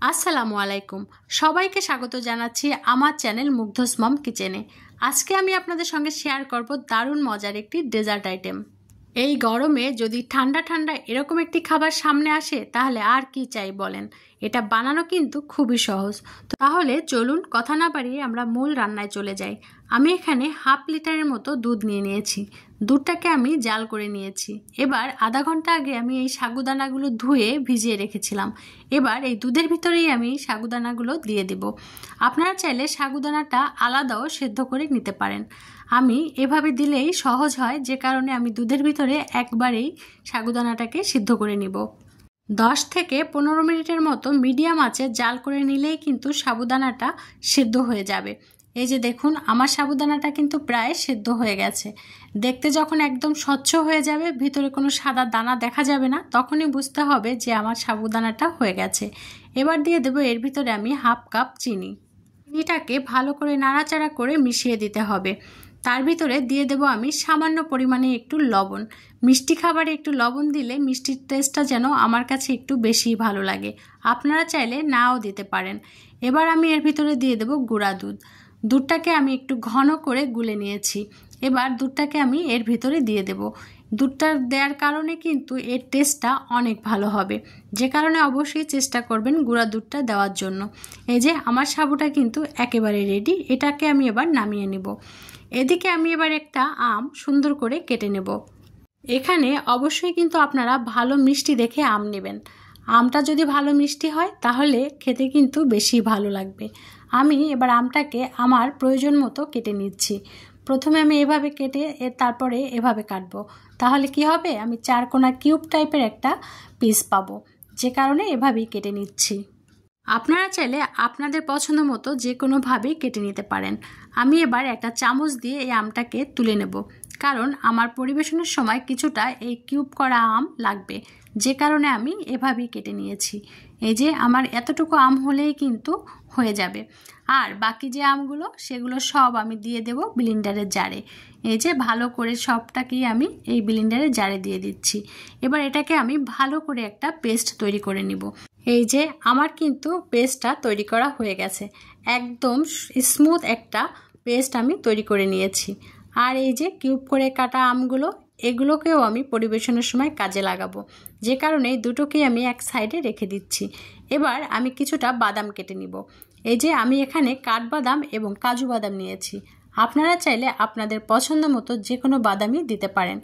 আসসালামু আলাইকুম। সবাইকে স্বাগত জানাচ্ছি আমার চ্যানেল মুগ্ধস মম কিচেনে। আজকে আমি আপনাদের সঙ্গে শেয়ার করব দারুণ মজার একটি ডেজার্ট আইটেম। এই গরমে যদি ঠান্ডা ঠান্ডা এরকম একটি খাবার সামনে আসে তাহলে আর কি চাই বলেন। এটা বানানো কিন্তু খুবই সহজ। তাহলে চলুন কথা না বাড়িয়ে আমরা মূল রান্নায় চলে যাই। আমি এখানে হাফ লিটারের মতো দুধ নিয়েছি। দুধটাকে আমি জাল করে নিয়েছি। এবার আধা ঘন্টা আগে আমি এই সাগুদানাগুলো ধুয়ে ভিজিয়ে রেখেছিলাম। এবার এই দুধের ভিতরেই আমি সাগুদানাগুলো দিয়ে দিব। আপনারা চাইলে সাগুদানাটা আলাদাও সেদ্ধ করে নিতে পারেন। আমি এভাবে দিলেই সহজ হয়, যে কারণে আমি দুধের ভিতরে একবারেই সাগুদানাটাকে সিদ্ধ করে নিব। 10 থেকে 15 মিনিটের মতো মিডিয়াম আঁচে জাল করে নিলেই কিন্তু সাবুদানাটা সিদ্ধ হয়ে যাবে। এই যে দেখুন, আমার সাবুদানাটা কিন্তু প্রায় সিদ্ধ হয়ে গেছে। দেখতে যখন একদম স্বচ্ছ হয়ে যাবে, ভিতরে কোনো সাদা দানা দেখা যাবে না, তখনই বুঝতে হবে যে আমার সাবুদানাটা হয়ে গেছে। এবার দিয়ে দেবো এর ভিতরে আমি হাফ কাপ চিনি। চিনিটাকে ভালো করে নাড়াচাড়া করে মিশিয়ে দিতে হবে। তার ভিতরে দিয়ে দেব আমি সামান্য পরিমাণে একটু লবণ। মিষ্টি খাবারে একটু লবণ দিলে মিষ্টির টেস্টটা যেন আমার কাছে একটু বেশি ভালো লাগে। আপনারা চাইলে নাও দিতে পারেন। এবার আমি এর ভিতরে দিয়ে দেব গুঁড়া দুধ। দুধটাকে আমি একটু ঘন করে গুলে নিয়েছি। এবার দুধটাকে আমি এর ভিতরে দিয়ে দেব। দুধটা দেওয়ার কারণে কিন্তু এর টেস্টটা অনেক ভালো হবে, যে কারণে অবশ্যই চেষ্টা করবেন গুঁড়া দুধটা দেওয়ার জন্য। এই যে আমার সাবুটা কিন্তু একেবারে রেডি। এটাকে আমি এবার নামিয়ে নেব। এদিকে আমি এবার একটা আম সুন্দর করে কেটে নেব। এখানে অবশ্যই কিন্তু আপনারা ভালো মিষ্টি দেখে আম নেবেন। আমটা যদি ভালো মিষ্টি হয় তাহলে খেতে কিন্তু বেশি ভালো লাগবে। আমি এবার আমটাকে আমার প্রয়োজন মতো কেটে নিচ্ছি। প্রথমে আমি এভাবে কেটে তারপরে এভাবে কাটবো। তাহলে কি হবে, আমি চারকোনা কিউব টাইপের একটা পিস পাবো, যে কারণে এভাবেই কেটে নিচ্ছি। আপনারা চাইলে আপনাদের পছন্দ মতো যে কোনোভাবেই কেটে নিতে পারেন। আমি এবার একটা চামচ দিয়ে এই আমটাকে তুলে নেব, কারণ আমার পরিবেশনের সময় কিছুটা এই কিউব করা আম লাগবে, যে কারণে আমি এভাবেই কেটে নিয়েছি। এই যে আমার এতটুকু আম হলেই কিন্তু হয়ে যাবে। আর বাকি যে আমগুলো সেগুলো সব আমি দিয়ে দেব ব্লেন্ডারের জারে। এই যে ভালো করে সবটাকেই আমি এই ব্লেন্ডারের জারে দিয়ে দিচ্ছি। এবার এটাকে আমি ভালো করে একটা পেস্ট তৈরি করে নিব। এই যে আমার কিন্তু পেস্টটা তৈরি করা হয়ে গেছে। একদম স্মুথ একটা পেস্ট আমি তৈরি করে নিয়েছি। আর এই যে কিউব করে কাটা আমগুলো, এগুলোকেও আমি পরিবেশনের সময় কাজে লাগাবো, যে কারণে দুটোকেই আমি এক সাইডে রেখে দিচ্ছি। এবার আমি কিছুটা বাদাম কেটে নিব। এই যে আমি এখানে কাঠবাদাম এবং কাজু বাদাম নিয়েছি। আপনারা চাইলে আপনাদের পছন্দ মতো যে কোনো বাদামই দিতে পারেন।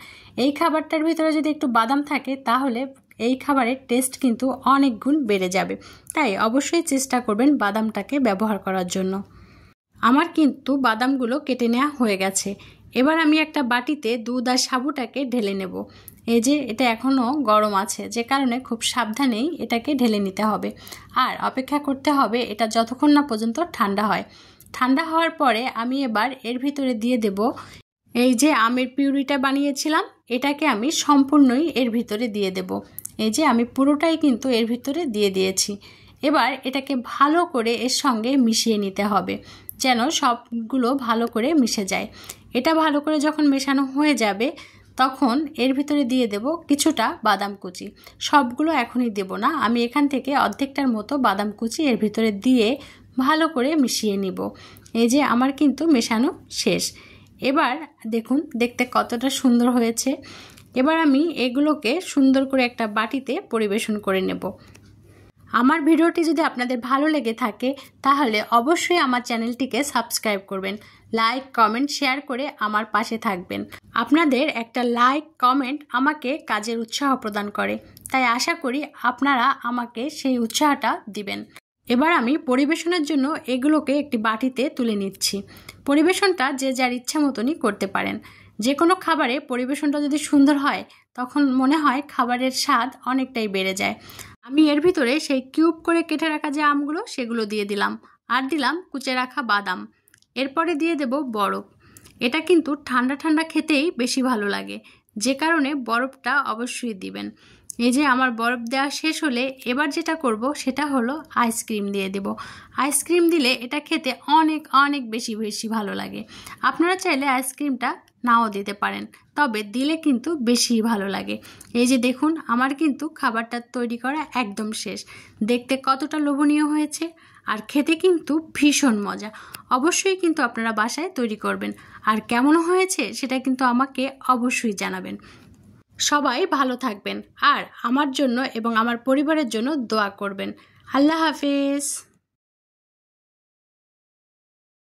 এই খাবারটার ভিতরে যদি একটু বাদাম থাকে তাহলে এই খাবারের টেস্ট কিন্তু অনেক গুণ বেড়ে যাবে। তাই অবশ্যই চেষ্টা করবেন বাদামটাকে ব্যবহার করার জন্য। আমার কিন্তু বাদামগুলো কেটে নেওয়া হয়ে গেছে। এবার আমি একটা বাটিতে দুধ আর সাবুটাকে ঢেলে নেব। এই যে এটা এখনও গরম আছে, যে কারণে খুব সাবধানেই এটাকে ঢেলে নিতে হবে। আর অপেক্ষা করতে হবে এটা যতক্ষণ না পর্যন্ত ঠান্ডা হয়। ঠান্ডা হওয়ার পরে আমি এবার এর ভিতরে দিয়ে দেব এই যে আমের পিউরিটা বানিয়েছিলাম, এটাকে আমি সম্পূর্ণই এর ভিতরে দিয়ে দেব। এই যে আমি পুরোটাই কিন্তু এর ভিতরে দিয়ে দিয়েছি। এবার এটাকে ভালো করে এর সঙ্গে মিশিয়ে নিতে হবে, যেন সবগুলো ভালো করে মিশে যায়। এটা ভালো করে যখন মেশানো হয়ে যাবে তখন এর ভিতরে দিয়ে দেব কিছুটা বাদাম কুচি। সবগুলো এখনই দেব না, আমি এখান থেকে অর্ধেকটার মতো বাদাম কুচি এর ভিতরে দিয়ে ভালো করে মিশিয়ে নিব। এই যে আমার কিন্তু মেশানো শেষ। এবার দেখুন দেখতে কতটা সুন্দর হয়েছে। এবার আমি এগুলোকে সুন্দর করে একটা বাটিতে পরিবেশন করে নেব। আমার ভিডিওটি যদি আপনাদের ভালো লেগে থাকে তাহলে অবশ্যই আমার চ্যানেলটিকে সাবস্ক্রাইব করবেন। লাইক, কমেন্ট, শেয়ার করে আমার পাশে থাকবেন। আপনাদের একটা লাইক, কমেন্ট আমাকে কাজের উৎসাহ প্রদান করে, তাই আশা করি আপনারা আমাকে সেই উৎসাহটা দিবেন। এবার আমি পরিবেশনের জন্য এগুলোকে একটি বাটিতে তুলে নিচ্ছি। পরিবেশনটা যে যার ইচ্ছা মতনই করতে পারেন। যে কোনো খাবারে পরিবেশনটা যদি সুন্দর হয় তখন মনে হয় খাবারের স্বাদ অনেকটাই বেড়ে যায়। আমি এর ভিতরে সেই কিউব করে কেটে রাখা যে আমগুলো সেগুলো দিয়ে দিলাম, আর দিলাম কুচে রাখা বাদাম। এরপরে দিয়ে দেব বরফ। এটা কিন্তু ঠান্ডা ঠান্ডা খেতেই বেশি ভালো লাগে, যে কারণে বরফটা অবশ্যই দিবেন। এই যে আমার বরফ দেওয়া শেষ হলে এবার যেটা করব সেটা হলো আইসক্রিম দিয়ে দেব। আইসক্রিম দিলে এটা খেতে অনেক অনেক বেশি ভালো লাগে। আপনারা চাইলে আইসক্রিমটা নাও দিতে পারেন, তবে দিলে কিন্তু বেশি ভালো লাগে। এই যে দেখুন, আমার কিন্তু খাবারটা তৈরি করা একদম শেষ। দেখতে কতটা লোভনীয় হয়েছে আর খেতে কিন্তু ভীষণ মজা। অবশ্যই কিন্তু আপনারা বাসায় তৈরি করবেন, আর কেমন হয়েছে সেটা কিন্তু আমাকে অবশ্যই জানাবেন। সবাই ভালো থাকবেন আর আমার জন্য এবং আমার পরিবারের জন্য দোয়া করবেন। আল্লাহ হাফেজ।